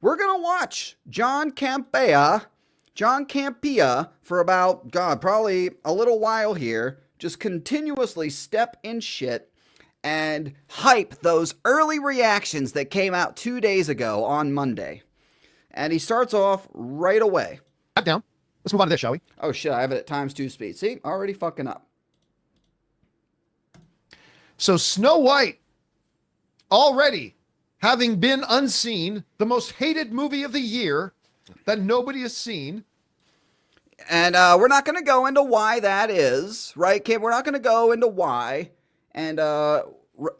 we're going to watch John Campea for about, God, probably a little while here, just continuously step in shit and hype those early reactions that came out 2 days ago on Monday. And he starts off right away. Down. Let's move on to this, shall we? Oh shit, I have it at ×2 speed. See, already fucking up. So Snow White, already having been unseen, the most hated movie of the year that nobody has seen. And we're not going to go into why that is, right, Kim? We're not going to go into why. And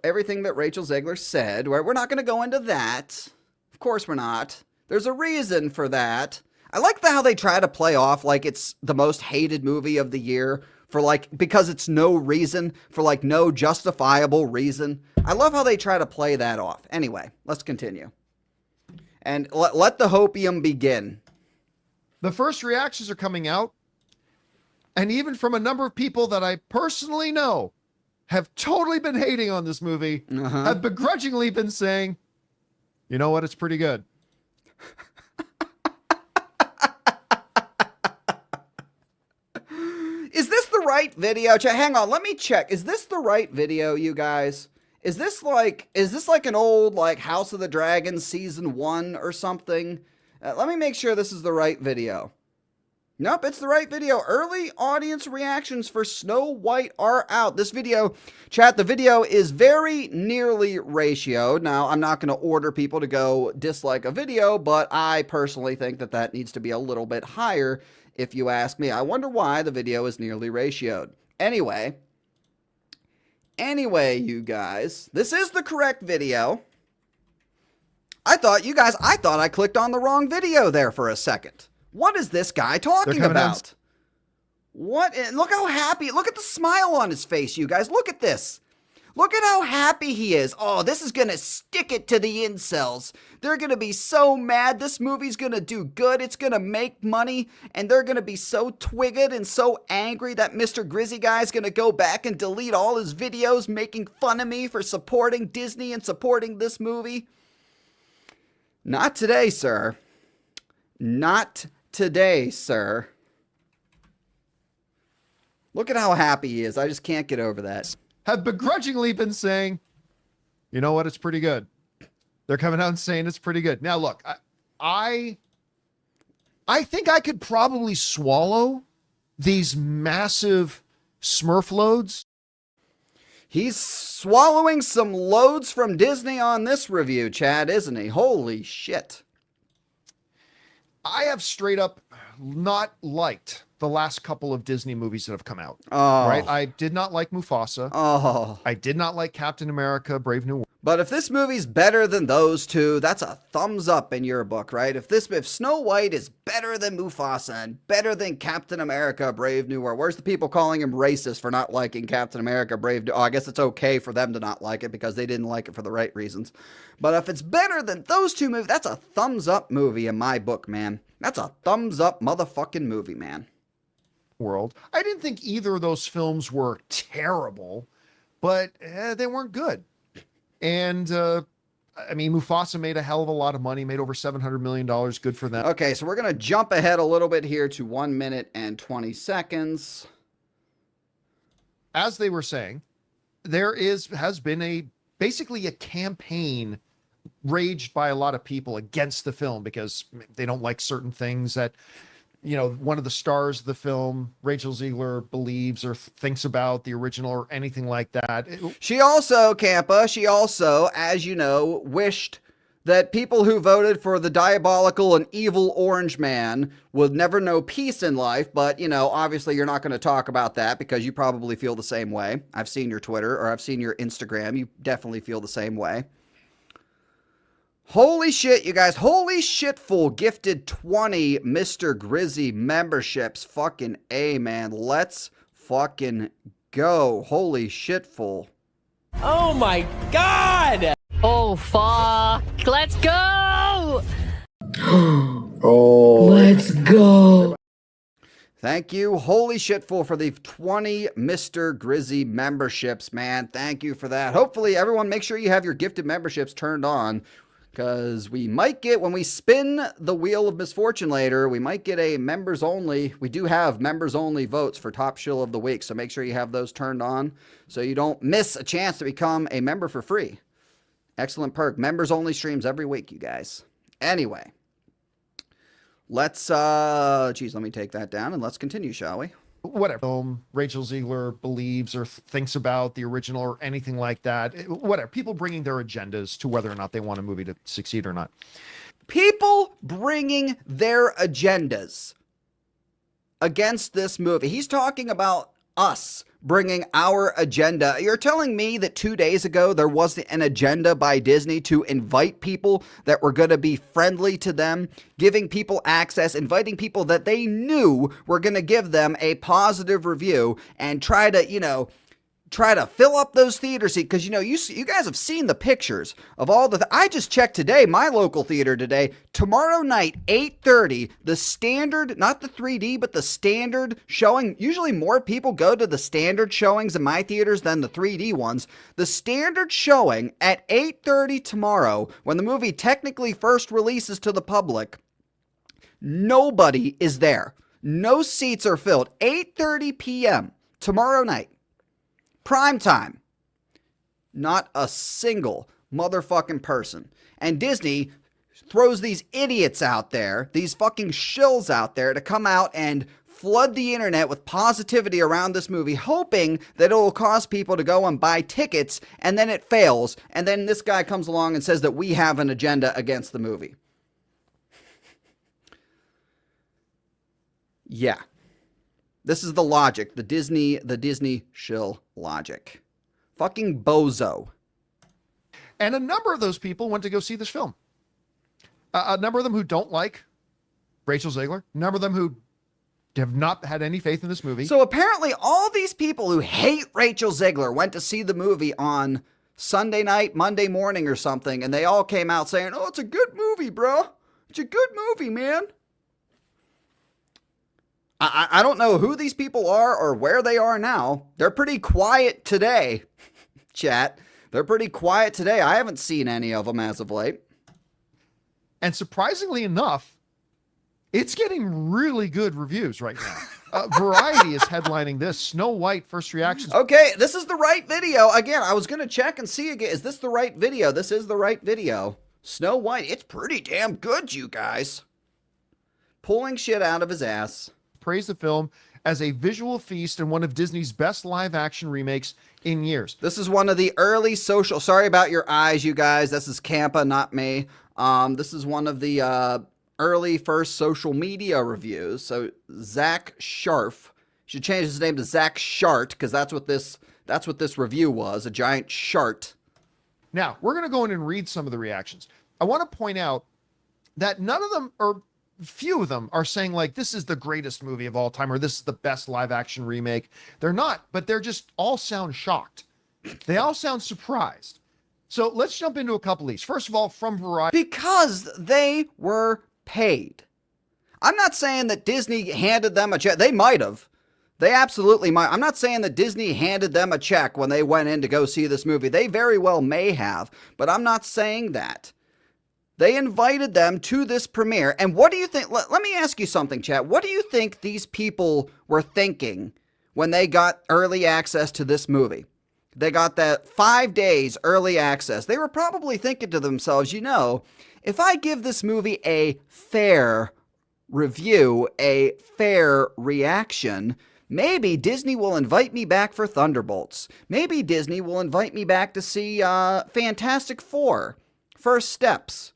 everything that Rachel Zegler said, we're not going to go into that. Of course we're not. There's a reason for that. I like how they try to play off like it's the most hated movie of the year for like, because it's no reason, for like no justifiable reason. I love how they try to play that off. Anyway, let's continue. And let the hopium begin. The first reactions are coming out, and even from a number of people that I personally know have totally been hating on this movie, have begrudgingly been saying, you know what, it's pretty good. Is this the right video? Hang on, let me check. Is this the right video, you guys? Is this like an old like House of the Dragon season 1 or something? Let me make sure this is the right video. Nope, it's the right video. Early audience reactions for Snow White are out. This video, chat, the video is very nearly ratioed. Now, I'm not going to order people to go dislike a video, but I personally think that that needs to be a little bit higher if you ask me. I wonder why the video is nearly ratioed. Anyway, you guys, this is the correct video. I thought I clicked on the wrong video there for a second. What is this guy talking about? What? Look how happy. Look at the smile on his face, you guys. Look at this. Look at how happy he is. Oh, this is going to stick it to the incels. They're going to be so mad. This movie's going to do good. It's going to make money. And they're going to be so twigged and so angry that Mr. Grizzy Guy is going to go back and delete all his videos making fun of me for supporting Disney and supporting this movie. Not today, sir. Not today, sir. Look at how happy he is. I just can't get over that. Have begrudgingly been saying, you know what, it's pretty good. They're coming out and saying it's pretty good. Now, look, I think I could probably swallow these massive Smurf loads. He's swallowing some loads from Disney on this review, Chad, isn't he? Holy shit. I have straight up not liked the last couple of Disney movies that have come out. Oh. Right? I did not like Mufasa. Oh. I did not like Captain America, Brave New World. But if this movie's better than those two, that's a thumbs up in your book, right? If Snow White is better than Mufasa and better than Captain America, Brave New World, where's the people calling him racist for not liking Captain America, Brave New World? Oh, I guess it's okay for them to not like it because they didn't like it for the right reasons. But if it's better than those two movies, that's a thumbs up movie in my book, man. That's a thumbs up motherfucking movie, man. World. I didn't think either of those films were terrible, but they weren't good. And I mean, Mufasa made a hell of a lot of money, made over $700 million. Good for them. Okay, so we're going to jump ahead a little bit here to 1 minute and 20 seconds. As they were saying, has been basically a campaign raged by a lot of people against the film because they don't like certain things that, you know, one of the stars of the film, Rachel Zegler, believes or thinks about the original or anything like that. She also, as you know, wished that people who voted for the diabolical and evil orange man would never know peace in life. But, you know, obviously you're not going to talk about that because you probably feel the same way. I've seen your Twitter or I've seen your Instagram. You definitely feel the same way. Holy shit, you guys. Holy shitful gifted 20 Mr. Grizzy memberships. Fucking A, man. Let's fucking go. Holy shitful. Oh my god! Oh, fuck. Let's go! Oh. Let's go. Thank you, Holy Shitful, for the 20 Mr. Grizzy memberships, man. Thank you for that. Hopefully, everyone, make sure you have your gifted memberships turned on. Because we might get, when we spin the wheel of misfortune later, we might get a members only. We do have members only votes for top shill of the week. So make sure you have those turned on so you don't miss a chance to become a member for free. Excellent perk. Members only streams every week, you guys. Anyway, let's, let me take that down and let's continue, shall we? Whatever film Rachel Zegler believes or thinks about the original or anything like that. Whatever. People bringing their agendas to whether or not they want a movie to succeed or not. People bringing their agendas against this movie. He's talking about us bringing our agenda. You're telling me that 2 days ago there was an agenda by Disney to invite people that were going to be friendly to them, giving people access, inviting people that they knew were going to give them a positive review and try to fill up those theater seats. Because, you guys have seen the pictures of all I just checked today, my local theater today, tomorrow night, 8:30, the standard, not the 3D, but the standard showing. Usually more people go to the standard showings in my theaters than the 3D ones. The standard showing at 8:30 tomorrow, when the movie technically first releases to the public, nobody is there. No seats are filled. 8:30 p.m. tomorrow night. Prime time. Not a single motherfucking person. And Disney throws these idiots out there, these fucking shills out there, to come out and flood the internet with positivity around this movie, hoping that it will cause people to go and buy tickets, and then it fails. And then this guy comes along and says that we have an agenda against the movie. Yeah. This is the logic, the Disney shill logic. Fucking bozo. And a number of those people went to go see this film. A number of them who don't like Rachel Zegler. A number of them who have not had any faith in this movie. So apparently all these people who hate Rachel Zegler went to see the movie on Sunday night, Monday morning or something, and they all came out saying, "Oh, it's a good movie, bro. It's a good movie, man." I don't know who these people are or where they are now. They're pretty quiet today, chat. They're pretty quiet today. I haven't seen any of them as of late. And surprisingly enough, it's getting really good reviews right now. Variety is headlining this. Snow White first reactions. Okay, this is the right video. Again, I was going to check and see again. Is this the right video? This is the right video. Snow White, it's pretty damn good, you guys. Pulling shit out of his ass. Praise the film as a visual feast and one of Disney's best live-action remakes in years. This is one of the early social... Sorry about your eyes, you guys. This is Campea, not me. This is one of the early first social media reviews. So Zach Sharf should change his name to Zach Shart, because that's what this review was, a giant shart. Now, we're going to go in and read some of the reactions. I want to point out that none of them, or few of them, are saying like this is the greatest movie of all time or this is the best live action remake. They're not, but they're just all sound shocked. They all sound surprised. So let's jump into a couple of these. First of all, from Variety. Because they were paid. I'm not saying that Disney handed them a check. They might have. They absolutely might. I'm not saying that Disney handed them a check when they went in to go see this movie. They very well may have, but I'm not saying that. They invited them to this premiere. And what do you think? Let me ask you something, chat. What do you think these people were thinking when they got early access to this movie? They got that 5 days early access. They were probably thinking to themselves, if I give this movie a fair review, a fair reaction, maybe Disney will invite me back for Thunderbolts. Maybe Disney will invite me back to see Fantastic Four, First Steps.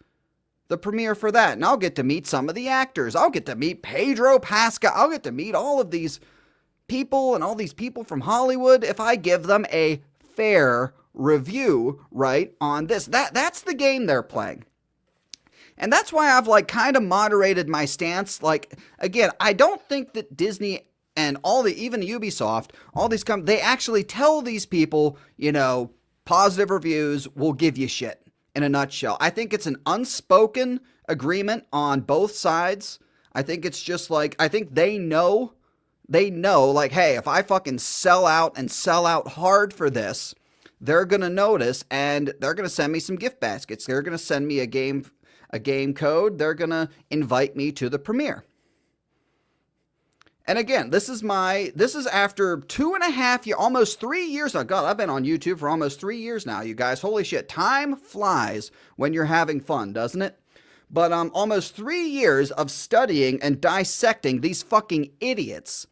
The premiere for that, and I'll get to meet some of the actors. I'll get to meet Pedro Pascal. I'll get to meet all of these people and all these people from Hollywood if I give them a fair review, right, on this. That's the game they're playing. And that's why I've kind of moderated my stance. Again, I don't think that Disney and even Ubisoft, all these they actually tell these people, positive reviews will give you shit. In a nutshell, I think it's an unspoken agreement on both sides. I think it's just I think they know, hey, if I fucking sell out and sell out hard for this, they're going to notice and they're going to send me some gift baskets. They're going to send me a game code. They're going to invite me to the premiere. And again, this is after 2.5 years, almost 3 years. Oh God, I've been on YouTube for almost 3 years now, you guys. Holy shit. Time flies when you're having fun, doesn't it? But almost 3 years of studying and dissecting these fucking idiots.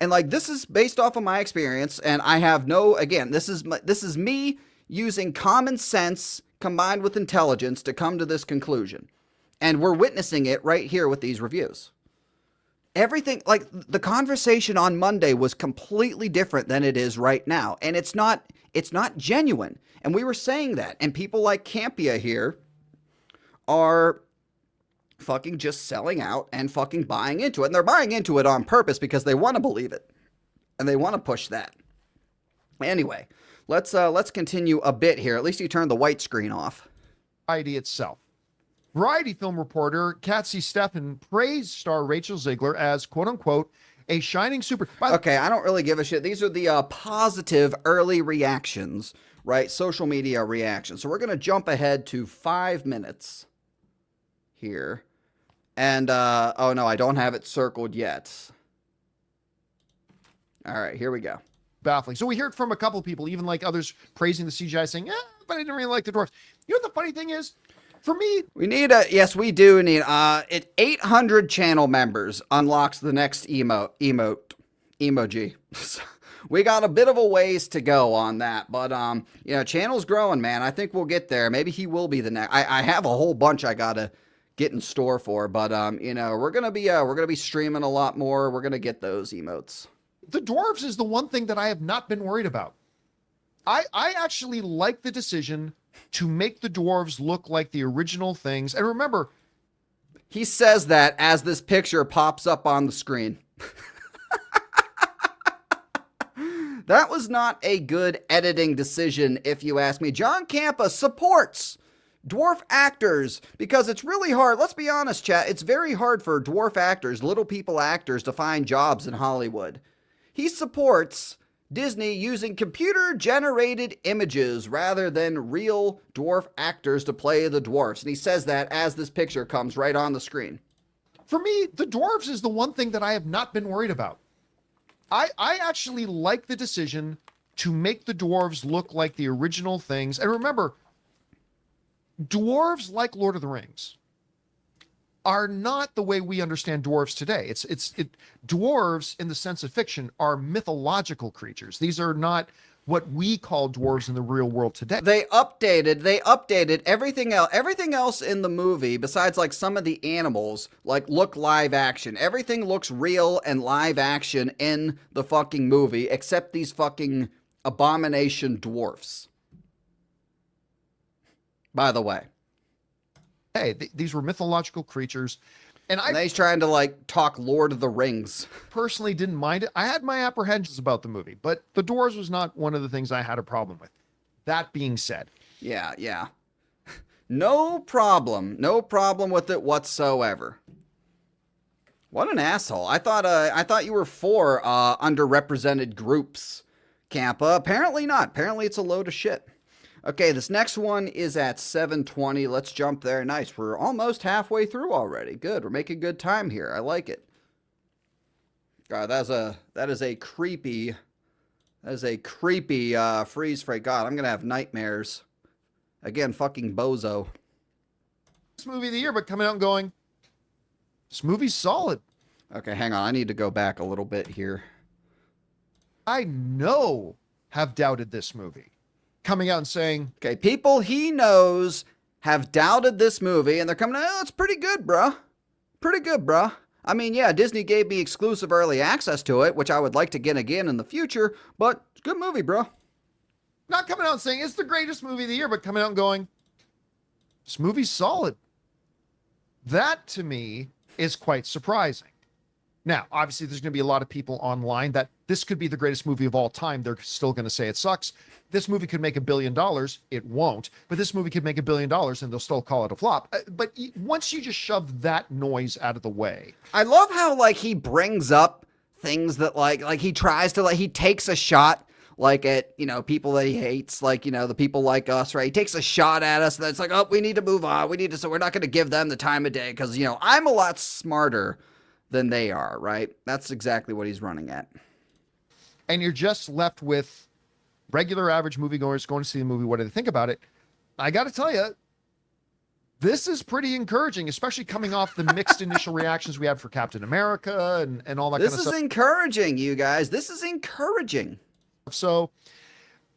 And like, this is based off of my experience, and I have this is me using common sense combined with intelligence to come to this conclusion. And we're witnessing it right here with these reviews. Everything, like, the conversation on Monday was completely different than it is right now. And it's not genuine. And we were saying that. And people like Campea here are fucking just selling out and fucking buying into it. And they're buying into it on purpose because they want to believe it. And they want to push that. Anyway, let's continue a bit here. At least you turned the white screen off. Variety itself. Variety film reporter Kathy Steffen praised star Rachel Zegler as, quote unquote, a shining super. Okay, I don't really give a shit. These are the positive early reactions, right? Social media reactions. So we're going to jump ahead to 5 minutes here. And, oh no, I don't have it circled yet. All right, here we go. Baffling. So we heard from a couple of people, even like others praising the CGI, saying, but I didn't really like the dwarfs. You know what the funny thing is? For me, we need yes, we do need 800 channel members unlocks the next emoji. We got a bit of a ways to go on that, but channel's growing, man. I think we'll get there. Maybe he will be the next. I have a whole bunch I gotta get in store for, but we're gonna be streaming a lot more. We're gonna get those emotes. The dwarves is the one thing that I have not been worried about. I actually like the decision to make the dwarves look like the original things. And remember, he says that as this picture pops up on the screen. That was not a good editing decision, if you ask me. John Campea supports dwarf actors because it's really hard. Let's be honest, chat. It's very hard for dwarf actors, little people actors, to find jobs in Hollywood. He supports Disney using computer-generated images rather than real dwarf actors to play the dwarfs. And he says that as this picture comes right on the screen. For me, the dwarves is the one thing that I have not been worried about. I actually like the decision to make the dwarves look like the original things. And remember, dwarves, like Lord of the Rings, are not the way we understand dwarves today. Dwarves, in the sense of fiction, are mythological creatures. These are not what we call dwarves in the real world today. They updated everything else. Everything else in the movie, besides like some of the animals, like look live action. Everything looks real and live action in the fucking movie, except these fucking abomination dwarfs. By the way. Hey, these were mythological creatures. And he's trying to like talk Lord of the Rings. Personally didn't mind it. I had my apprehensions about the movie, but the dwarves was not one of the things I had a problem with. That being said. Yeah. No problem with it whatsoever. What an asshole. I thought you were for underrepresented groups, Campea. Apparently not. Apparently it's a load of shit. Okay, this next one is at 7:20. Let's jump there. Nice. We're almost halfway through already. Good. We're making good time here. I like it. God, that is a creepy freeze frame. God, I'm gonna have nightmares. Again, fucking bozo. This movie of the year, but coming out and going, this movie's solid. Okay, hang on. I need to go back a little bit here. I have doubted this movie. Coming out and saying, okay, people he knows have doubted this movie, and they're coming out, it's pretty good, bruh. Pretty good, bruh. I mean, yeah, Disney gave me exclusive early access to it, which I would like to get again in the future, but it's a good movie, bruh. Not coming out and saying it's the greatest movie of the year, but coming out and going, this movie's solid. That, to me, is quite surprising. Now, obviously, there's going to be a lot of people online that this could be the greatest movie of all time. They're still going to say it sucks. This movie could make $1 billion. It won't. But this movie could make $1 billion and they'll still call it a flop. But once you just shove that noise out of the way. I love how, like, he brings up things that, like he tries to, like, he takes a shot. like at, people that he hates, like, the people like us, right? He takes a shot at us and it's like, oh, we need to move on. So we're not going to give them the time of day because, I'm a lot smarter than they are, right? That's exactly what he's running at. And you're just left with regular average moviegoers going to see the movie. What do they think about it? I got to tell you, this is pretty encouraging, especially coming off the mixed initial reactions we had for Captain America and all that kind of stuff. This is encouraging, you guys. This is encouraging. So,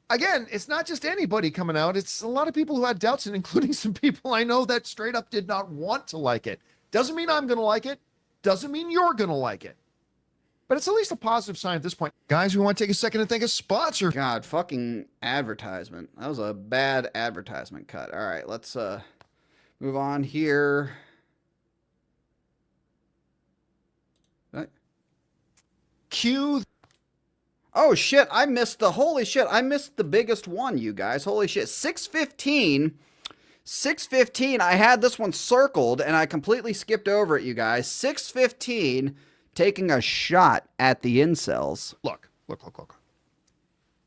again, it's not just anybody coming out. It's a lot of people who had doubts, and including some people I know that straight up did not want to like it. Doesn't mean I'm going to like it. Doesn't mean you're going to like it. But it's at least a positive sign at this point. Guys, we want to take a second to thank a sponsor. God, fucking advertisement. That was a bad advertisement cut. All right, let's move on here. Right. Cue. Oh, shit. I missed the biggest one, you guys. Holy shit. 6:15. 6:15. I had this one circled, and I completely skipped over it, you guys. 6:15, taking a shot at the incels. Look.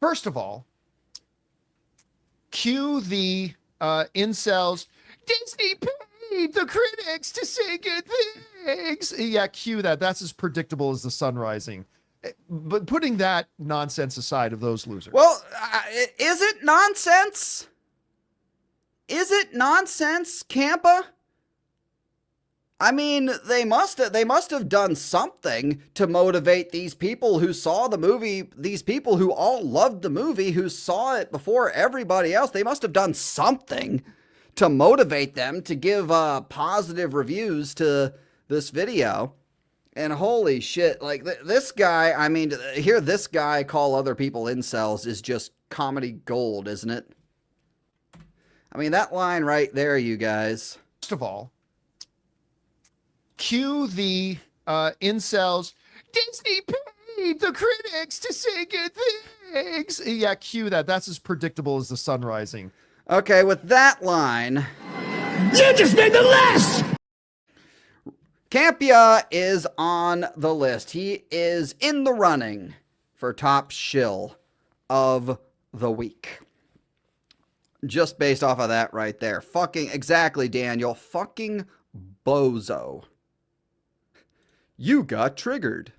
First of all, cue the incels. Disney paid the critics to say good things. Yeah, cue that. That's as predictable as the sun rising. But putting that nonsense aside of those losers. Well, is it nonsense? Is it nonsense, Campea? I mean, they must have done something to motivate these people who saw the movie, these people who all loved the movie, who saw it before everybody else. They must have done something to motivate them to give positive reviews to this video. And holy shit, like this guy, I mean, to hear this guy call other people incels is just comedy gold, isn't it? I mean, that line right there, you guys. First of all, cue the incels. Disney paid the critics to say good things. Yeah, cue that. That's as predictable as the sun rising. Okay, with that line, You just made the list! Campea is on the list. He is in the running for top shill of the week. Just based off of that right there. Fucking, exactly, Daniel. Fucking bozo. You got triggered.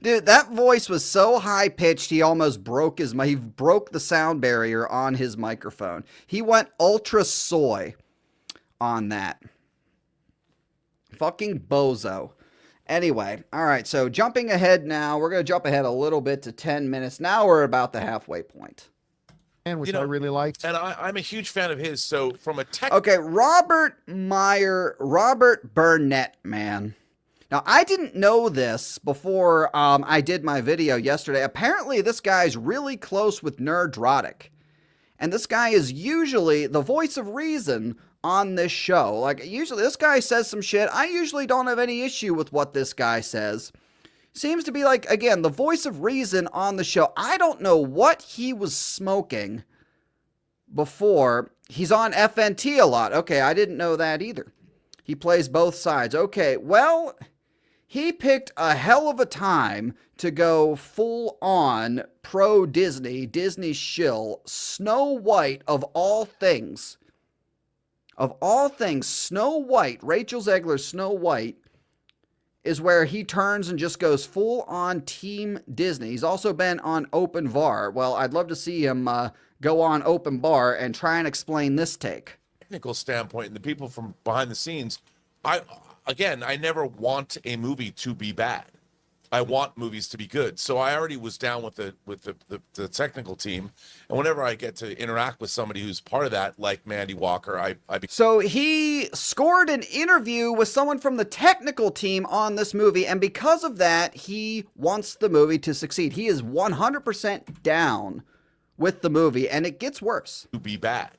Dude, that voice was so high-pitched, he almost broke he broke the sound barrier on his microphone. He went ultra soy on that. Fucking bozo. Anyway, all right, so jumping ahead now. We're going to jump ahead a little bit to 10 minutes. Now we're about the halfway point. And which I really liked. And I'm a huge fan of his. So from a tech... Okay, Robert Burnett, man. Now, I didn't know this before I did my video yesterday. Apparently, this guy's really close with Nerdrotic. And this guy is usually the voice of reason on this show. Like, usually this guy says some shit. I usually don't have any issue with what this guy says. Seems to be like, again, the voice of reason on the show. I don't know what he was smoking before. He's on FNT a lot. Okay, I didn't know that either. He plays both sides. Okay, well, he picked a hell of a time to go full on pro-Disney, Disney shill, Snow White of all things. Of all things, Snow White, Rachel Zegler's Snow White, is where he turns and just goes full on Team Disney. He's also been on Open Bar. Well, I'd love to see him go on Open Bar and try and explain this take. Technical standpoint and the people from behind the scenes, I never want a movie to be bad. I want movies to be good. So I already was down with the technical team, and whenever I get to interact with somebody who's part of that, like Mandy Walker, So he scored an interview with someone from the technical team on this movie, and because of that, he wants the movie to succeed. He is 100% down with the movie, and it gets worse. To be bad.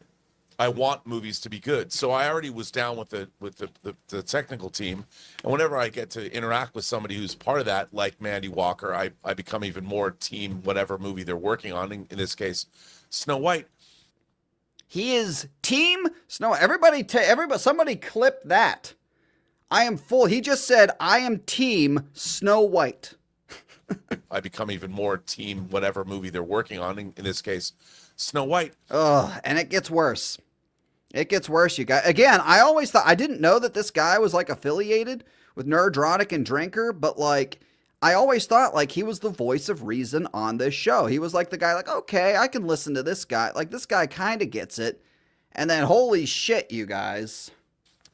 I want movies to be good. So I already was down with the technical team, and whenever I get to interact with somebody who's part of that, like Mandy Walker, I become even more team whatever movie they're working on. In this case, Snow White. He is Team Snow. Everybody, somebody clip that. I am full. He just said, I am Team Snow White. I become even more team whatever movie they're working on. In this case, Snow White. Oh, and it gets worse. It gets worse, you guys. Again, I always thought, I didn't know that this guy was like affiliated with Nerdrotic and Drinker, but like, I always thought like he was the voice of reason on this show. He was like the guy, like, okay, I can listen to this guy. Like, this guy kind of gets it. And then, holy shit, you guys.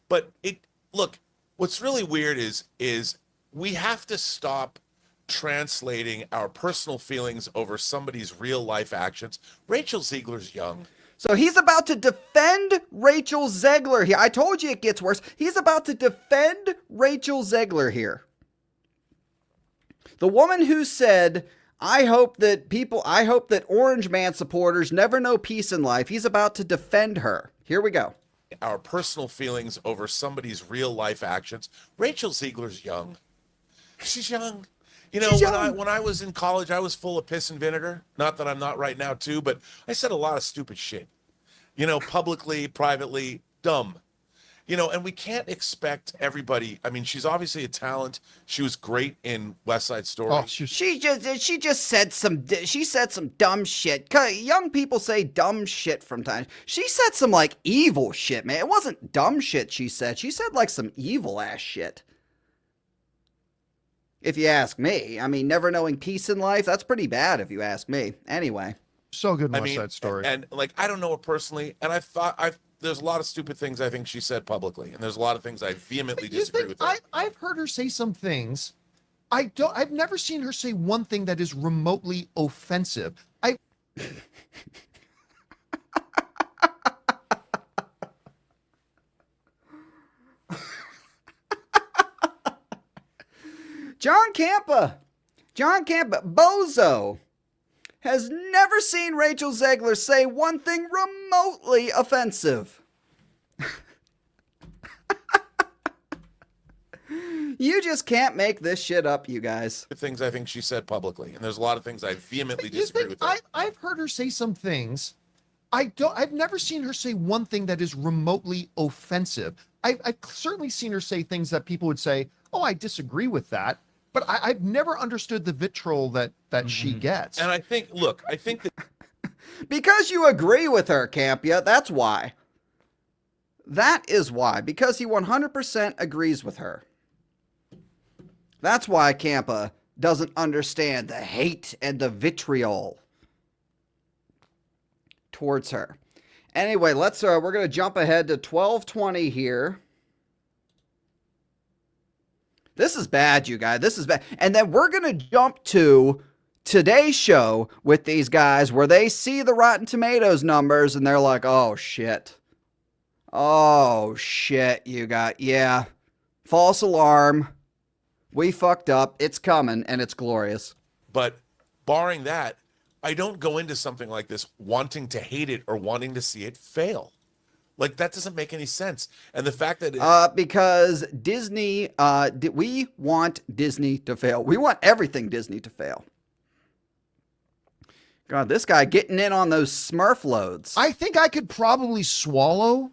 But look, what's really weird is we have to stop translating our personal feelings over somebody's real life actions. Rachel Zegler's young. So he's about to defend Rachel Zegler here. I told you it gets worse. He's about to defend Rachel Zegler here. The woman who said, I hope that Orange Man supporters never know peace in life. He's about to defend her. Here we go. Our personal feelings over somebody's real life actions. Rachel Zegler's young. She's young. You know, when I was in college, I was full of piss and vinegar. Not that I'm not right now, too, but I said a lot of stupid shit. You know, publicly, privately, dumb. You know, and we can't expect everybody. I mean, she's obviously a talent. She was great in West Side Story. Oh, she just said some dumb shit. Young people say dumb shit from time. She said some like evil shit, man. It wasn't dumb shit she said. She said like some evil ass shit. If you ask me, I mean, never knowing peace in life, that's pretty bad if you ask me. Anyway. So good in West Side Story. And like, I don't know her personally, and there's a lot of stupid things I think she said publicly, and there's a lot of things I vehemently disagree with her. I've heard her say some things. I've never seen her say one thing that is remotely offensive. John Campea, Bozo, has never seen Rachel Zegler say one thing remotely offensive. You just can't make this shit up, you guys. The things I think she said publicly, and there's a lot of things I vehemently disagree with her. I've heard her say some things. I've never seen her say one thing that is remotely offensive. I've certainly seen her say things that people would say, oh, I disagree with that. But I've never understood the vitriol that she gets. And I think that because you agree with her, Campea, that's why. That is why. Because he 100% agrees with her. That's why Campea doesn't understand the hate and the vitriol towards her. Anyway, we're going to jump ahead to 12:20 here. This is bad, you guys. This is bad. And then we're going to jump to today's show with these guys where they see the Rotten Tomatoes numbers and they're like, oh, shit. Oh, shit, you got, yeah. False alarm. We fucked up. It's coming, and it's glorious. But barring that, I don't go into something like this wanting to hate it or wanting to see it fail. Like, that doesn't make any sense. And the fact that because Disney, we want Disney to fail. We want everything Disney to fail. God, this guy getting in on those Smurf loads. I think I could probably swallow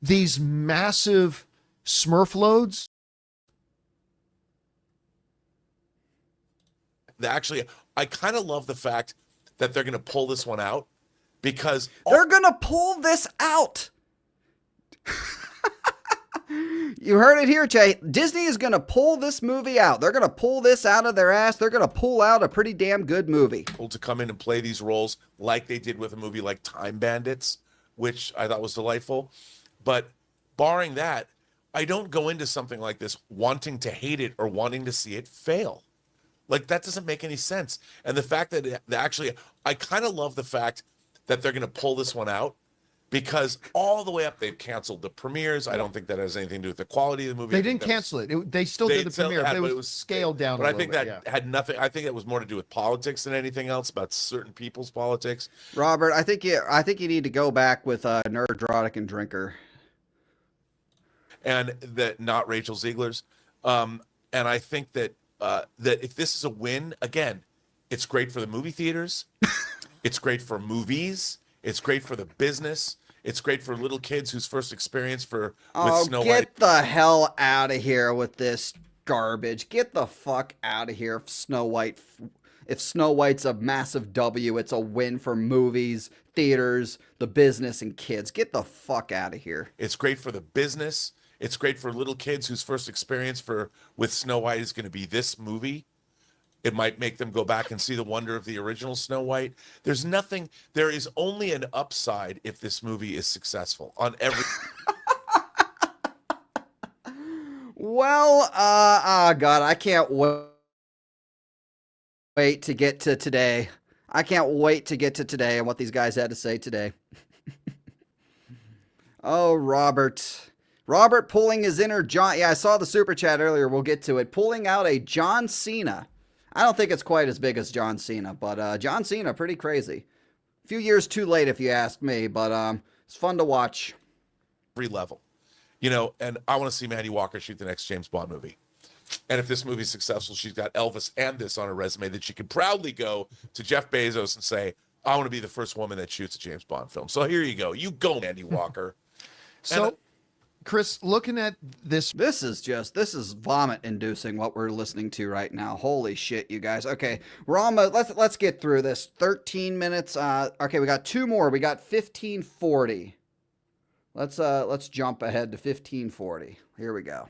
these massive Smurf loads. Actually, I kind of love the fact that they're going to pull this one out because they're going to pull this out. You heard it here, Jay. Disney is going to pull this movie out. They're going to pull this out of their ass. They're going to pull out a pretty damn good movie. To come in and play these roles like they did with a movie like Time Bandits, which I thought was delightful. But barring that, I don't go into something like this wanting to hate it or wanting to see it fail. Like, that doesn't make any sense. And the fact that actually, I kind of love the fact that they're going to pull this one out because all the way up, they've canceled the premieres. I don't think that has anything to do with the quality of the movie. They didn't cancel it. They still did the premiere, but it was scaled down. But I think that had nothing. I think it was more to do with politics than anything else, about certain people's politics. Robert, I think you need to go back with Nerdrotic and Drinker. And that not Rachel Zegler's. And I think that that if this is a win, again, it's great for the movie theaters. It's great for movies. It's great for the business. It's great for little kids whose first experience with Snow White. Get the hell out of here with this garbage. Get the fuck out of here, Snow White. If Snow White's a massive W, it's a win for movies, theaters, the business, and kids. Get the fuck out of here. It's great for the business. It's great for little kids whose first experience with Snow White is going to be this movie. It might make them go back and see the wonder of the original Snow White. There is only an upside if this movie is successful on every. Well, God, I can't wait to get to today. I can't wait to get to today and what these guys had to say today. Oh, Robert. Robert pulling his inner John. Yeah, I saw the super chat earlier. We'll get to it. Pulling out a John Cena. I don't think it's quite as big as John Cena, but John Cena, pretty crazy. A few years too late, if you ask me, but it's fun to watch. Every level. You know, and I want to see Mandy Walker shoot the next James Bond movie. And if this movie's successful, she's got Elvis and this on her resume that she can proudly go to Jeff Bezos and say, I want to be the first woman that shoots a James Bond film. So here you go. You go, Mandy Walker. So, Chris, looking at this. This is vomit inducing what we're listening to right now. Holy shit, you guys. Okay, Rama, let's get through this. 13 minutes. Okay, we got two more. We got 1540. Let's jump ahead to 1540. Here we go.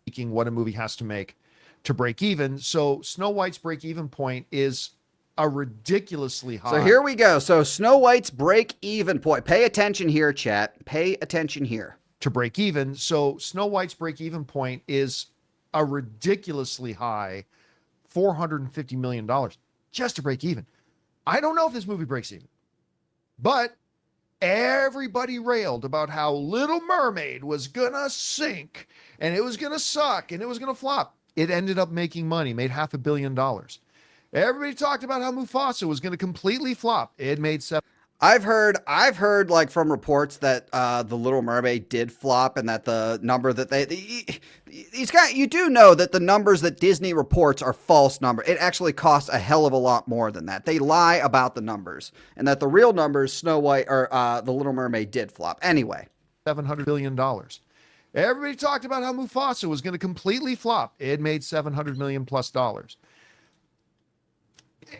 Speaking what a movie has to make to break even. So Snow White's break even point is a ridiculously high. So here we go. So Snow White's break even point. Pay attention here, chat. Pay attention here. To break even. So Snow White's break even point is a ridiculously high $450 million just to break even. I don't know if this movie breaks even, but everybody railed about how Little Mermaid was gonna sink and it was gonna suck and it was gonna flop. It ended up making money, made $500 million. Everybody talked about how Mufasa was gonna completely flop. It made $7. I've heard like from reports that the Little Mermaid did flop, and that the number that these guys, you do know that the numbers that Disney reports are false numbers. It actually costs a hell of a lot more than that. They lie about the numbers, and that the real numbers, Snow White or the Little Mermaid did flop. Anyway, $700 million. Everybody talked about how Mufasa was going to completely flop. It made $700 million plus.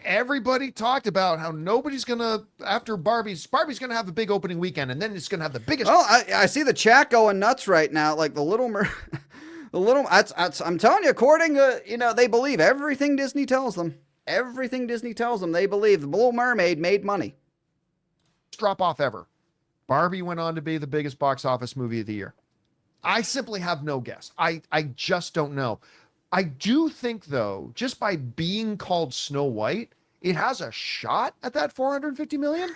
Everybody talked about how nobody's gonna, after Barbie's gonna have a big opening weekend, and then it's gonna have the biggest. Well, I see the chat going nuts right now. Like the I'm telling you, according to, they believe everything Disney tells them. Everything Disney tells them, they believe. The Little Mermaid made money. Drop off ever. Barbie went on to be the biggest box office movie of the year. I simply have no guess. I just don't know. I do think, though, just by being called Snow White, it has a shot at that $450 million.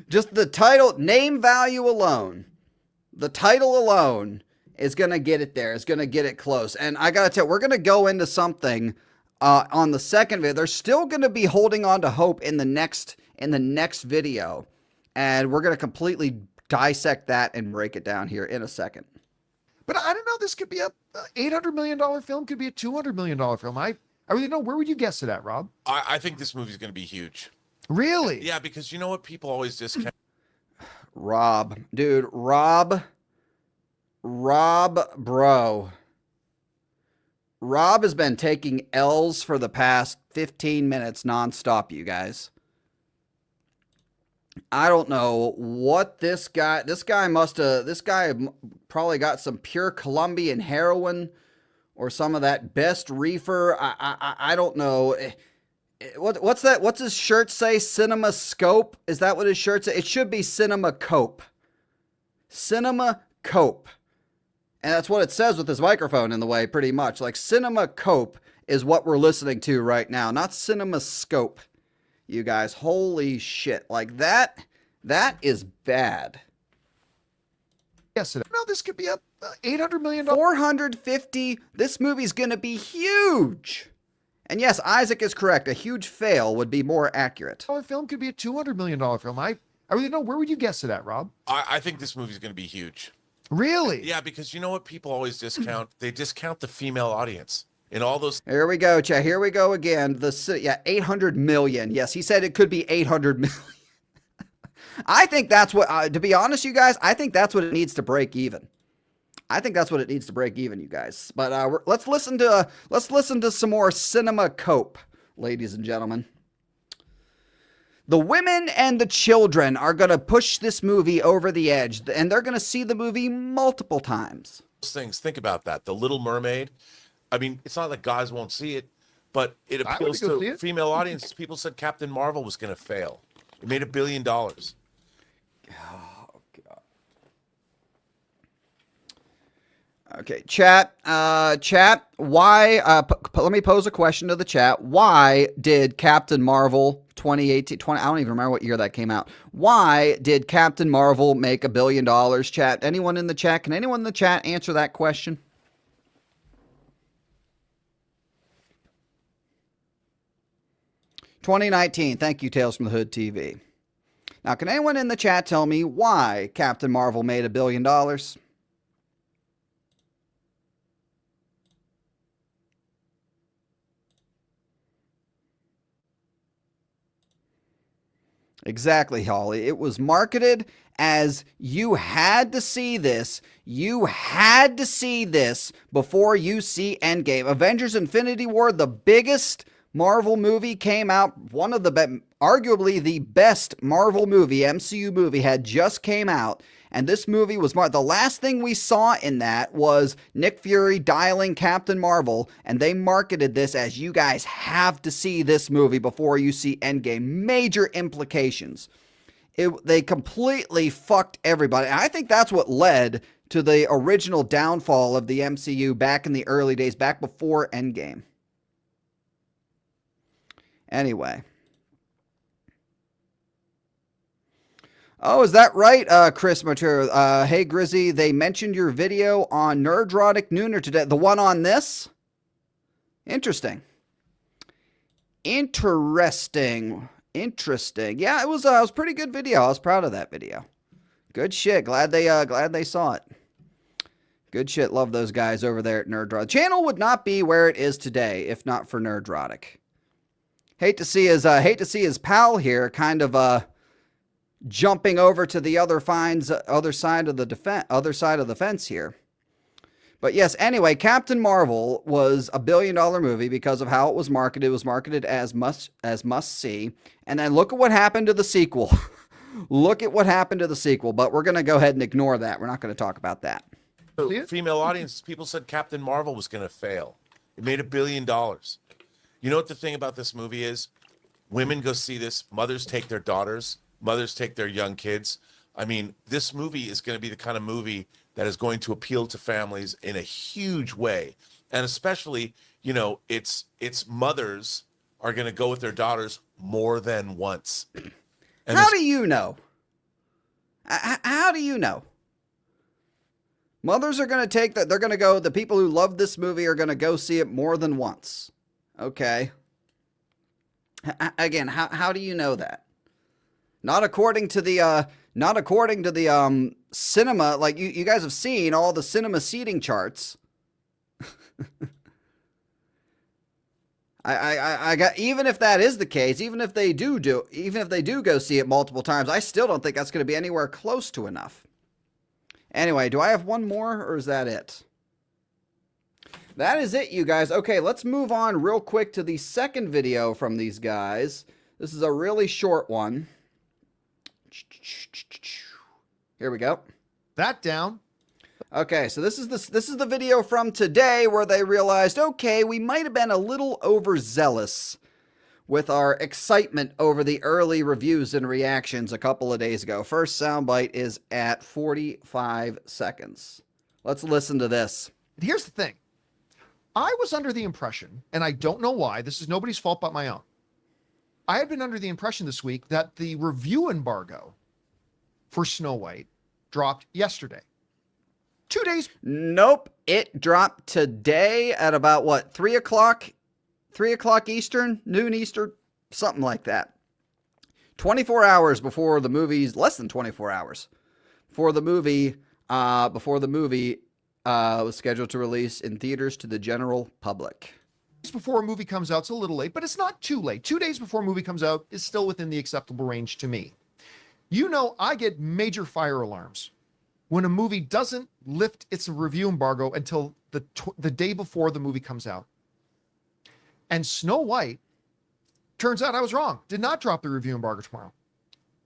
Just the title, name value alone. The title alone is going to get it there. It's going to get it close. And I got to tell you, we're going to go into something on the second video. They're still going to be holding on to hope in the next video. And we're going to completely dissect that and break it down here in a second. But I don't know. This could be a $800 million film. Could be a $200 million film. I really don't know. Where would you guess it at, Rob? I think this movie's going to be huge. Really? Yeah, because you know what? People always discount. Rob, bro. Rob has been taking L's for the past 15 minutes nonstop, you guys. I don't know what this guy probably got some pure Colombian heroin or some of that best reefer. I don't know. What's that? What's his shirt say? Cinema Scope? Is that what his shirt says? It should be Cinema Cope. Cinema Cope. And that's what it says with his microphone in the way, pretty much. Like Cinema Cope is what we're listening to right now, not Cinema Scope. You guys, holy shit. Like that is bad. Yes, no, this could be a $800 million. 450. This movie's going to be huge. And yes, Isaac is correct. A huge fail would be more accurate. Film could be a $200 million film. I really don't know. Where would you guess it at, Rob? I think this movie's going to be huge. Really? Yeah, because you know what people always discount? They discount the female audience. In all those. Here we go, Chad. Here we go again. 800 million. Yes, he said it could be 800 million. I think that's what, to be honest, you guys, I think that's what it needs to break even. I think that's what it needs to break even, you guys. But let's listen to some more cinema cope, ladies and gentlemen. The women and the children are going to push this movie over the edge, and they're going to see the movie multiple times. Things, think about that. The Little Mermaid. I mean, it's not that guys won't see it, but it appeals to female audiences. People said Captain Marvel was going to fail. It made $1 billion. Oh, God. Okay, chat, why, let me pose a question to the chat. Why did Captain Marvel 2018, I don't even remember what year that came out. Why did Captain Marvel make $1 billion, chat? Anyone in the chat? Can anyone in the chat answer that question? $2019. Thank you, Tales from the Hood TV. Now, can anyone in the chat tell me why Captain Marvel made $1 billion? Exactly, Holly. It was marketed as you had to see this. You had to see this before you see Endgame. Avengers Infinity War, the biggest Marvel movie, came out. One of the arguably the best Marvel movie, MCU movie, had just came out. And this movie was the last thing we saw in that was Nick Fury dialing Captain Marvel, and they marketed this as you guys have to see this movie before you see Endgame. Major implications. They completely fucked everybody. And I think that's what led to the original downfall of the MCU back in the early days, back before Endgame. Anyway. Oh, is that right, Chris Mature? Hey, Grizzy, they mentioned your video on Nerdrotic Nooner today. The one on this? Interesting. Interesting. Yeah, it was a pretty good video. I was proud of that video. Good shit. Glad they saw it. Good shit. Love those guys over there at Nerdrotic. The channel would not be where it is today if not for Nerdrotic. Hate to see his pal here kind of jumping over to the other side of the fence here. But yes, anyway, Captain Marvel was $1 billion movie because of how it was marketed. It was marketed as must see. And then look at what happened to the sequel. Look at what happened to the sequel. But we're going to go ahead and ignore that. We're not going to talk about that. So, female audience, people said Captain Marvel was going to fail. It made $1 billion. You know what the thing about this movie is? Women go see this. Mothers take their daughters. Mothers take their young kids. I mean, this movie is going to be the kind of movie that is going to appeal to families in a huge way. And especially, you know, its mothers are going to go with their daughters more than once. And how do you know? How do you know? Mothers are going to take that. They're going to go. The people who love this movie are going to go see it more than once. Okay. Again, how do you know that? Not according to the cinema. Like you guys have seen all the cinema seating charts. I got, even if that is the case, even if they do go see it multiple times, I still don't think that's going to be anywhere close to enough. Anyway, do I have one more or is that it? That is it, you guys. Okay, let's move on real quick to the second video from these guys. This is a really short one. Here we go. That down. Okay, so this is the video from today where they realized, okay, we might have been a little overzealous with our excitement over the early reviews and reactions a couple of days ago. First soundbite is at 45 seconds. Let's listen to this. Here's the thing. I was under the impression, and I don't know why, this is nobody's fault but my own. I had been under the impression this week that the review embargo for Snow White dropped yesterday. 2 days. Nope. It dropped today at about what? 3 o'clock? 3 o'clock Eastern? Noon Eastern? Something like that. 24 hours before the movie's, less than 24 hours before the movie was scheduled to release in theaters to the general public. Before a movie comes out, it's a little late, but it's not too late. 2 days before a movie comes out is still within the acceptable range to me. You know, I get major fire alarms when a movie doesn't lift its review embargo until the day before the movie comes out. And Snow White, turns out I was wrong, did not drop the review embargo tomorrow.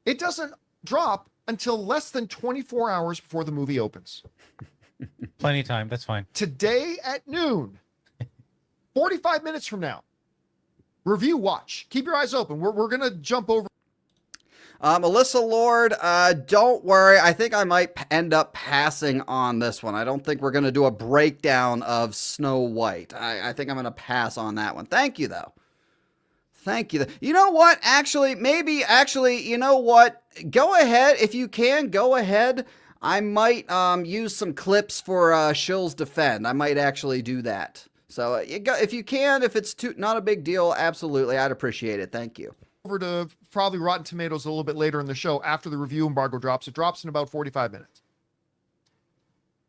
It doesn't drop until less than 24 hours before the movie opens. Plenty of time. That's fine. Today at noon, 45 minutes from now, review watch. Keep your eyes open. We're going to jump over. Melissa Lord, don't worry. I think I might end up passing on this one. I don't think we're going to do a breakdown of Snow White. I think I'm going to pass on that one. Thank you, though. Thank you. You know what? Actually, you know what? Go ahead. If you can, go ahead. I might use some clips for Shills Defend. I might actually do that. So if you can, if it's not a big deal, absolutely. I'd appreciate it. Thank you. Over to probably Rotten Tomatoes a little bit later in the show after the review embargo drops. It drops in about 45 minutes.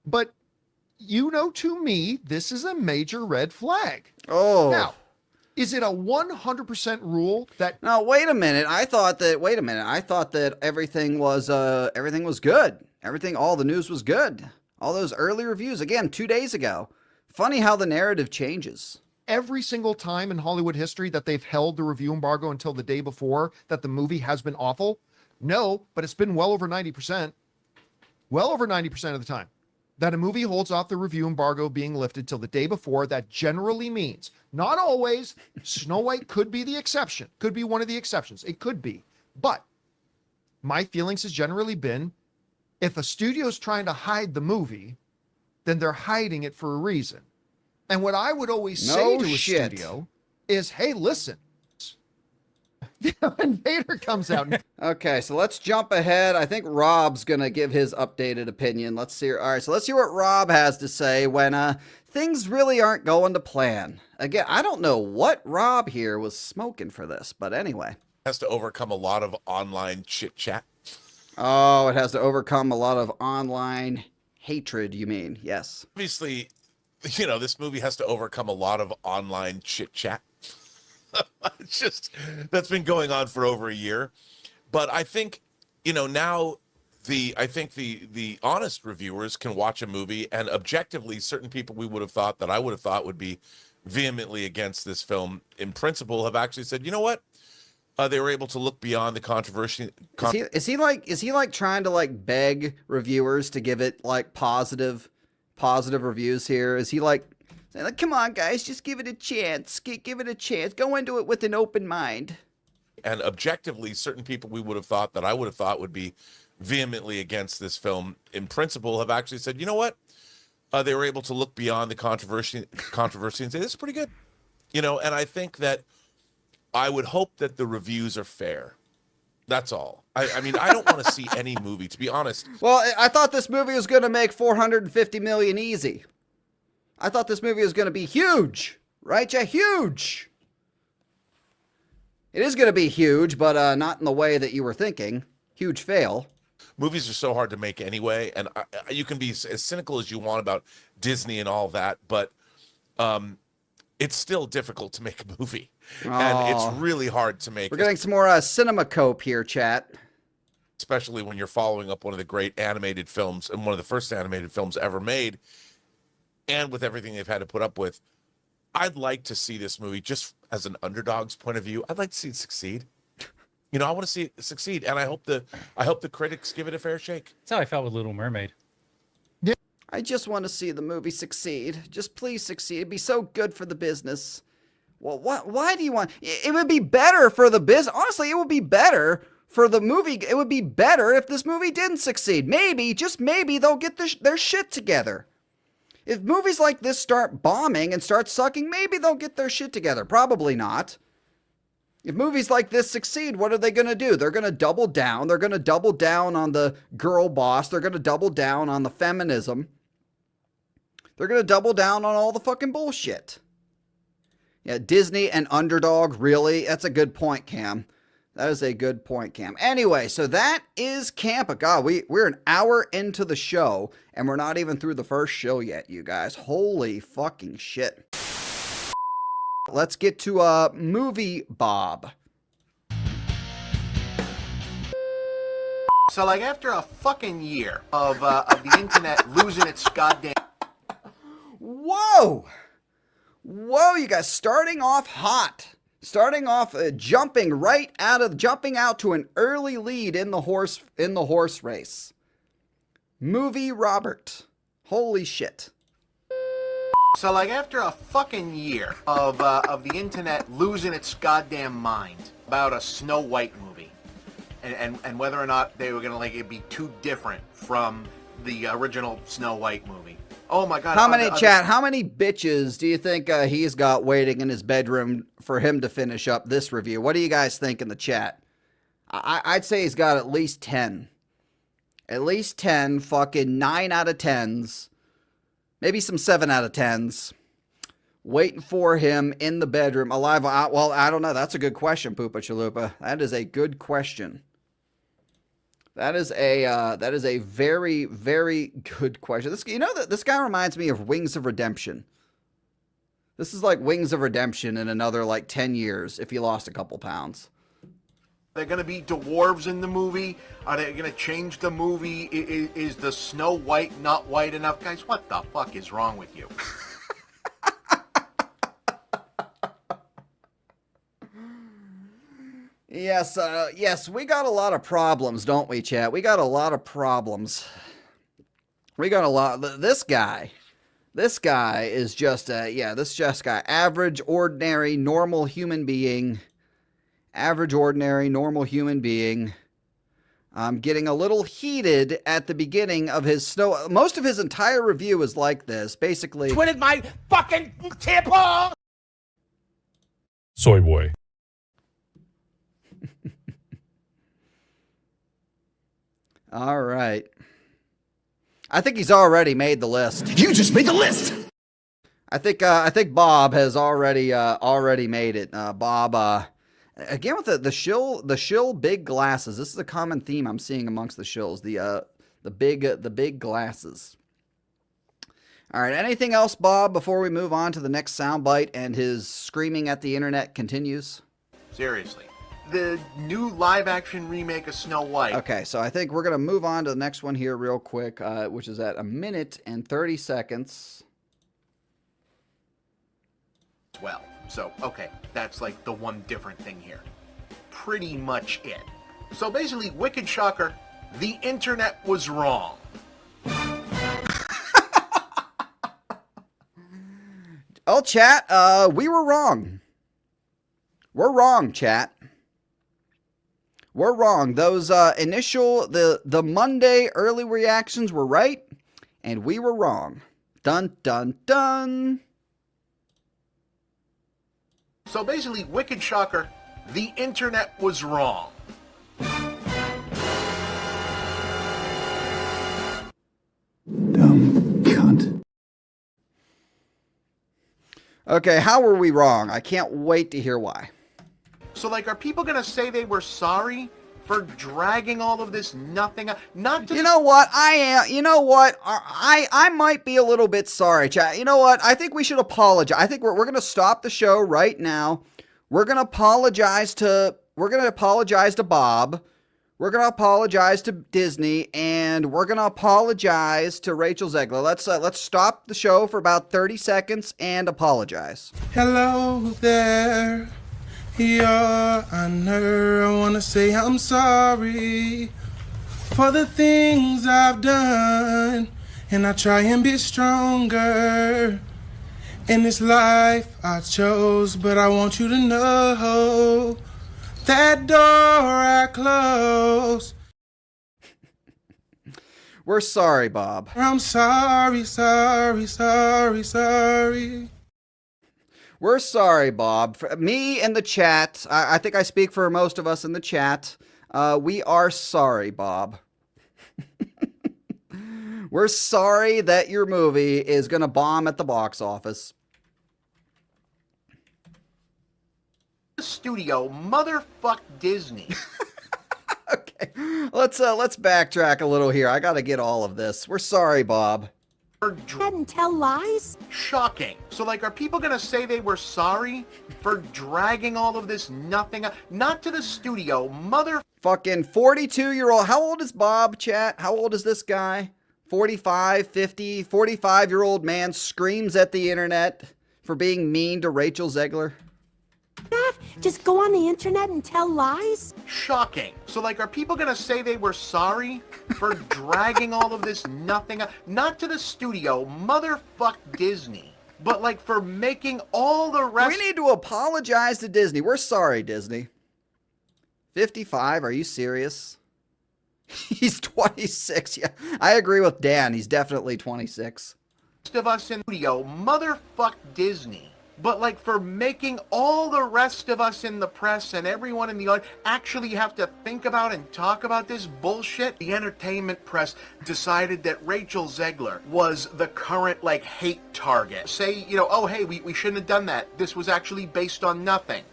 But to me, this is a major red flag. Oh. Now, is it a 100% rule that... No, wait a minute. I thought that everything was good. All the news was good. All those early reviews, again, 2 days ago. Funny how the narrative changes. Every single time in Hollywood history that they've held the review embargo until the day before that the movie has been awful? No, but it's been well over 90%. Well over 90% of the time that a movie holds off the review embargo being lifted till the day before. That generally means, not always, Snow White could be the exception, could be one of the exceptions. It could be. But my feelings has generally been, if a studio's trying to hide the movie, then they're hiding it for a reason. And what I would always say to a studio is, hey, listen. When Vader comes out. Okay, so let's jump ahead. I think Rob's going to give his updated opinion. Let's see. All right, so let's see what Rob has to say when things really aren't going to plan. Again, I don't know what Rob here was smoking for this, but anyway. Has to overcome a lot of online chit-chat. Oh, it has to overcome a lot of online hatred, you mean? Yes. Obviously, this movie has to overcome a lot of online chit-chat. It's just, that's been going on for over a year. But I think, now the honest reviewers can watch a movie, and objectively, certain people I would have thought would be vehemently against this film in principle have actually said, you know what? They were able to look beyond the controversy. Is he like trying to beg reviewers to give it positive reviews here? Is he like saying, come on guys, just give it a chance. Give it a chance. Go into it with an open mind. And objectively, certain people I would have thought would be vehemently against this film in principle have actually said, you know what? They were able to look beyond the controversy and say, this is pretty good. And I think that I would hope that the reviews are fair. That's all. I mean, I don't want to see any movie, to be honest. Well, I thought this movie was going to make $450 million easy. I thought this movie was going to be huge, right? Yeah, huge. It is going to be huge, but not in the way that you were thinking. Huge fail. Movies are so hard to make anyway, and you can be as cynical as you want about Disney and all that, but it's still difficult to make a movie. And it's really hard to make. We're getting some more cinema cope here, chat. Especially when you're following up one of the great animated films and one of the first animated films ever made. And with everything they've had to put up with, I'd like to see this movie just as an underdog's point of view. I'd like to see it succeed. I want to see it succeed. And I hope the critics give it a fair shake. That's how I felt with Little Mermaid. I just want to see the movie succeed. Just please succeed. It'd be so good for the business. Well, why do you want... It would be better for the business. Honestly, it would be better for the movie. It would be better if this movie didn't succeed. Maybe, just maybe, they'll get their shit together. If movies like this start bombing and start sucking, maybe they'll get their shit together. Probably not. If movies like this succeed, what are they going to do? They're going to double down. They're going to double down on the girl boss. They're going to double down on the feminism. They're going to double down on all the fucking bullshit. Yeah, Disney and underdog, really? That's a good point, Cam. That is a good point, Cam. Anyway, so that is Campea. God, we're an hour into the show, and we're not even through the first show yet, you guys. Holy fucking shit. Let's get to Movie Bob. So, like, after a fucking year of the internet losing its goddamn... Whoa! Whoa, you guys, starting off hot. Starting off jumping out to an early lead in the horse race. Movie Robert. Holy shit. So, like, after a fucking year of the internet losing its goddamn mind about a Snow White movie, and whether or not they were gonna like it be too different from the original Snow White movie. Oh my god! How many bitches do you think he's got waiting in his bedroom for him to finish up this review? What do you guys think in the chat? I'd say he's got at least 10. At least 10 fucking 9 out of 10s. Maybe some 7 out of 10s. Waiting for him in the bedroom, alive. Well, I don't know. That's a good question, Poopa Chalupa. That is a good question. That is a very, very good question. This guy reminds me of Wings of Redemption. This is like Wings of Redemption in another like 10 years if he lost a couple pounds. They're gonna be dwarves in the movie. Are they gonna change the movie? Is the Snow White not white enough? Guys, what the fuck is wrong with you? Yes, we got a lot of problems, don't we, chat? We got a lot of problems. We got a lot. This guy is just average, ordinary, normal human being. Average, ordinary, normal human being. Getting a little heated at the beginning of his snow. Most of his entire review is like this, basically. Twitted my fucking temple! Soy boy. All right. I think he's already made the list. You just made the list! I think Bob has already made it. Bob, again with the shill big glasses. This is a common theme I'm seeing amongst the shills. The big glasses. All right. Anything else, Bob, before we move on to the next soundbite and his screaming at the internet continues? Seriously. The new live-action remake of Snow White. Okay, so I think we're going to move on to the next one here real quick, which is at 1 minute and 30 seconds. Well, so, okay, that's like the one different thing here. Pretty much it. So basically, wicked shocker, the internet was wrong. Oh, chat, we were wrong. We're wrong, chat. We're wrong. Those the Monday early reactions were right, and we were wrong. Dun, dun, dun. So basically, wicked shocker, the internet was wrong. Dumb cunt. Okay, how were we wrong? I can't wait to hear why. So, like, are people gonna say they were sorry for dragging all of this nothing? Not to... You know what? I am. You know what? I might be a little bit sorry, chat. You know what? I think we should apologize. I think we're gonna stop the show right now. We're gonna apologize to Bob. We're gonna apologize to Disney, and we're gonna apologize to Rachel Zegler. Let's stop the show for about 30 seconds and apologize. Hello there. Your Honor, I want to say I'm sorry for the things I've done, and I try and be stronger in this life I chose, but I want you to know that door I close. We're sorry, Bob. I'm sorry. We're sorry, Bob. For me in the chat, I think I speak for most of us in the chat. We are sorry, Bob. We're sorry that your movie is going to bomb at the box office. Studio, motherfuck Disney. Okay, let's backtrack a little here. I got to get all of this. We're sorry, Bob. And tell lies? Shocking. So, like, are people gonna say they were sorry for dragging all of this nothing, not to the studio, mother... Fucking 42-year-old. How old is Bob, chat? How old is this guy? 45, 50, 45-year-old man screams at the internet for being mean to Rachel Zegler. Just go on the internet and tell lies? Shocking. So, like, are people gonna say they were sorry for dragging all of this nothing, not to the studio, motherfuck Disney, but, like, for making all the rest... We need to apologize to Disney. We're sorry, Disney. 55, are you serious? He's 26. Yeah, I agree with Dan. He's definitely 26. of us in the studio, motherfuck Disney, but like for making all the rest of us in the press and everyone in the audience actually have to think about and talk about this bullshit. The entertainment press decided that Rachel Zegler was the current like hate target. Say, you know, oh hey, we shouldn't have done that. This was actually based on nothing.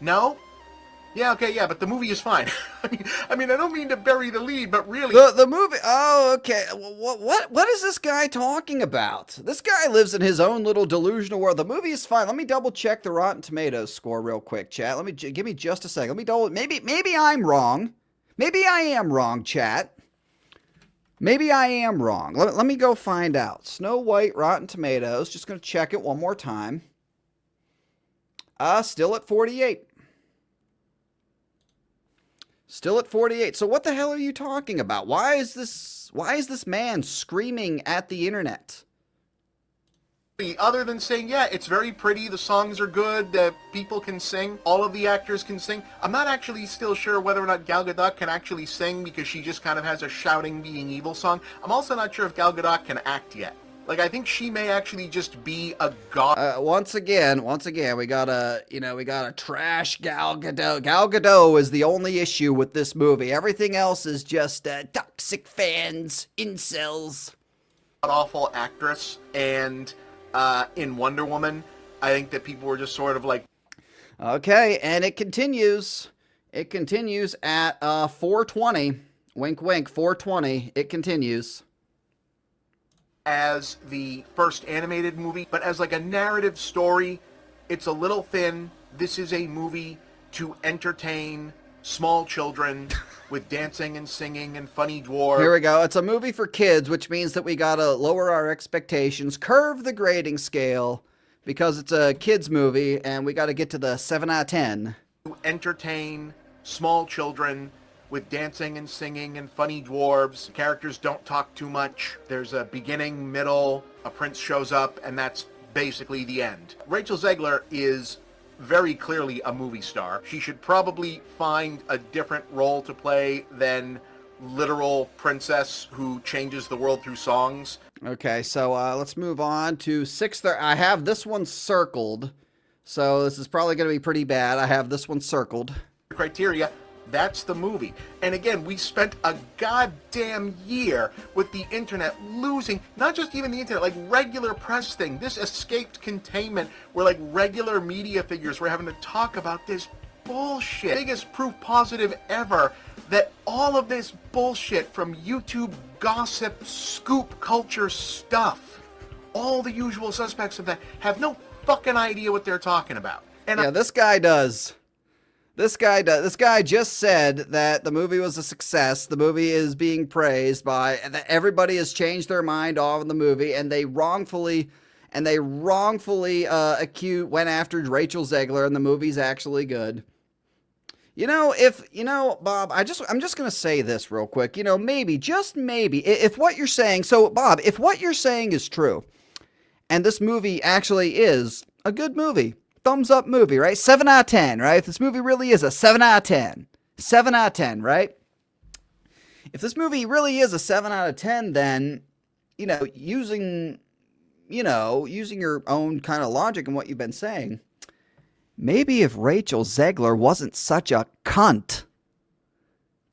No? Yeah, okay, yeah, but the movie is fine. I mean, I don't mean to bury the lead, but really... The movie... Oh, okay. What is this guy talking about? This guy lives in his own little delusional world. The movie is fine. Let me double check the Rotten Tomatoes score real quick, chat. Let me... Give me just a second. Let me double... Maybe I'm wrong. Maybe I am wrong, chat. Maybe I am wrong. Let me go find out. Snow White, Rotten Tomatoes. Just going to check it one more time. Still at 48. Still at 48. So what the hell are you talking about? Why is this man screaming at the internet? Other than saying, yeah, it's very pretty, the songs are good, the people can sing, all of the actors can sing. I'm not actually still sure whether or not Gal Gadot can actually sing because she just kind of has a shouting being evil song. I'm also not sure if Gal Gadot can act yet. Like, I think she may actually just be a god. Once again, we gotta trash Gal Gadot. Gal Gadot is the only issue with this movie. Everything else is just toxic fans, incels. Awful actress, and in Wonder Woman, I think that people were just sort of like... Okay, and it continues. It continues at 4:20. Wink, wink, 4:20. It continues. As the first animated movie, but as like a narrative story, it's a little thin. This is a movie to entertain small children with dancing and singing and funny dwarves. Here we go. It's a movie for kids, which means that we gotta lower our expectations, curve the grading scale, because it's a kids movie, and we gotta get to the 7 out of 10. To entertain small children with dancing and singing and funny dwarves. Characters don't talk too much. There's a beginning, middle, a prince shows up, and that's basically the end. Rachel Zegler is very clearly a movie star. She should probably find a different role to play than literal princess who changes the world through songs. Okay, so let's move on to 6:30. I have this one circled, so this is probably going to be pretty bad. I have this one circled. Criteria. That's the movie. And again, we spent a goddamn year with the internet losing, not just even the internet, like regular press thing. This escaped containment where like regular media figures were having to talk about this bullshit. Biggest proof positive ever that all of this bullshit from YouTube gossip, scoop culture stuff, all the usual suspects of that have no fucking idea what they're talking about. And yeah, this guy does. This guy just said that the movie was a success. The movie is being praised by, and that everybody has changed their mind on the movie, and they wrongfully went after Rachel Zegler, and the movie's actually good. Bob, I'm just gonna say this real quick. Maybe, just maybe, if what you're saying, so Bob, if what you're saying is true, and this movie actually is a good movie. Thumbs up movie, right? 7 out of 10, right? If this movie really is a 7 out of 10. 7 out of 10, right? If this movie really is a 7 out of 10, then, using your own kind of logic and what you've been saying, maybe if Rachel Zegler wasn't such a cunt,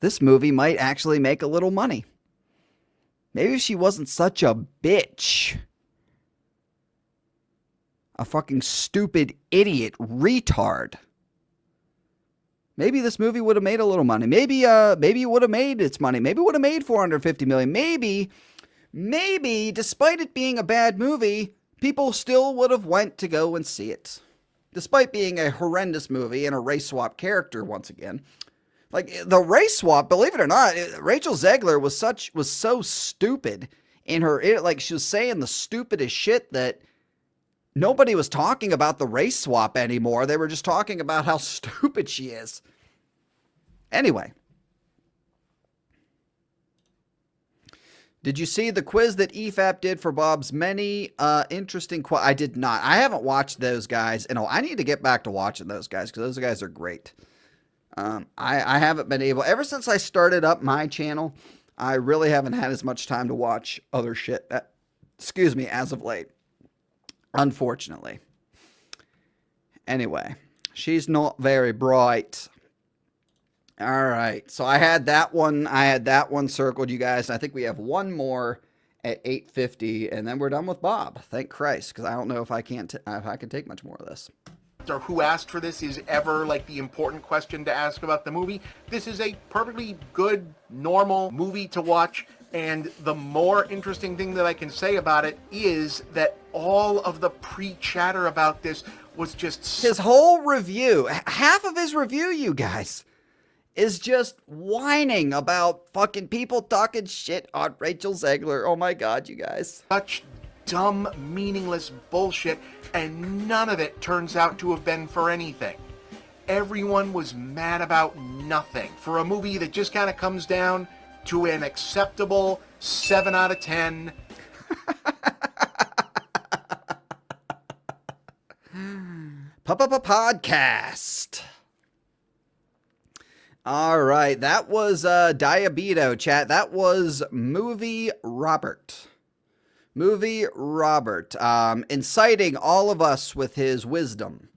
this movie might actually make a little money. Maybe if she wasn't such a bitch, a fucking stupid idiot retard, maybe this movie would have made a little money. Maybe it would have made its money. Maybe it would have made $450 million. maybe, despite it being a bad movie, people still would have went to go and see it. Despite being a horrendous movie and a race swap character once again. Like, the race swap, believe it or not, Rachel Zegler was so stupid in her, like, she was saying the stupidest shit that nobody was talking about the race swap anymore. They were just talking about how stupid she is. Anyway. Did you see the quiz that EFAP did for Bob's many interesting I did not. I haven't watched those guys. And I need to get back to watching those guys because those guys are great. I haven't been able, ever since I started up my channel, I really haven't had as much time to watch other shit, as of late. Unfortunately. Anyway, she's not very bright. All right, so I had that one circled, you guys. I think we have one more at 8:50, and then we're done with Bob. Thank Christ, because I don't know if I can take much more of this. Or who asked for this is ever like the important question to ask about the movie. This is a perfectly good, normal movie to watch, and the more interesting thing that I can say about it is that all of the pre-chatter about this was just his whole review, half of his review, you guys, is just whining about fucking people talking shit on Rachel Zegler. Oh my God, you guys. Such dumb, meaningless bullshit, and none of it turns out to have been for anything. Everyone was mad about nothing for a movie that just kind of comes down to an acceptable 7 out of 10. Podcast. All right, that was Diabeto, chat. That was Movie Robert. Movie Robert, inciting all of us with his wisdom.